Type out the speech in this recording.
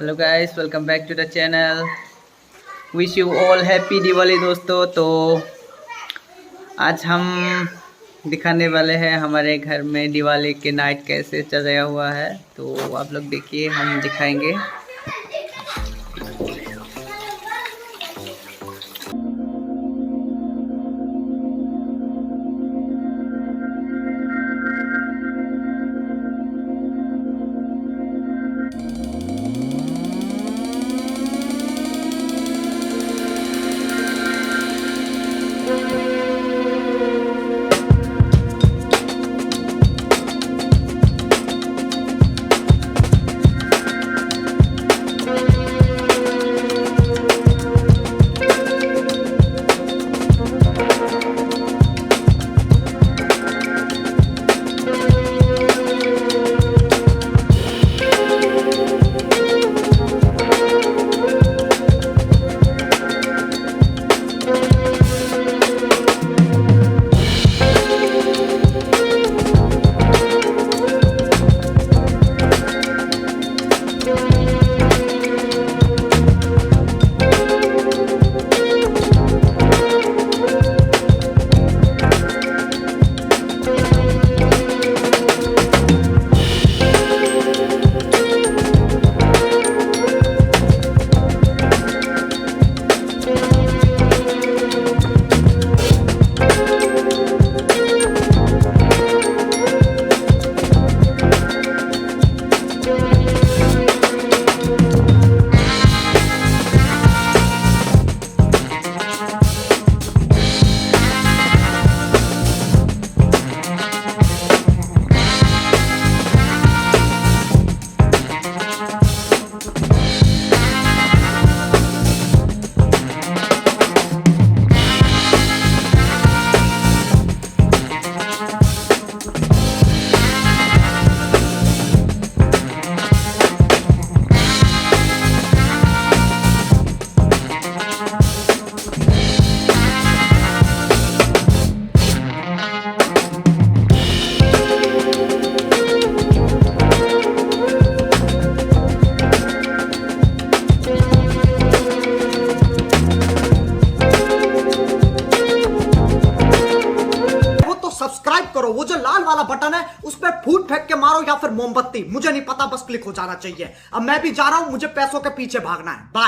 Hello guys, welcome back to the channel. Wish you all happy Diwali दोस्तों। तो आज हम दिखाने वाले हैं हमारे घर में दिवाली के नाइट कैसे सजाया हुआ है। तो आप लोग देखिए, हम दिखाएंगे। सब्सक्राइब करो, वो जो लाल वाला बटन है उस पर फूट फेंक के मारो या फिर मोमबत्ती, मुझे नहीं पता, बस क्लिक हो जाना चाहिए। अब मैं भी जा रहा हूं, मुझे पैसों के पीछे भागना है। बाय।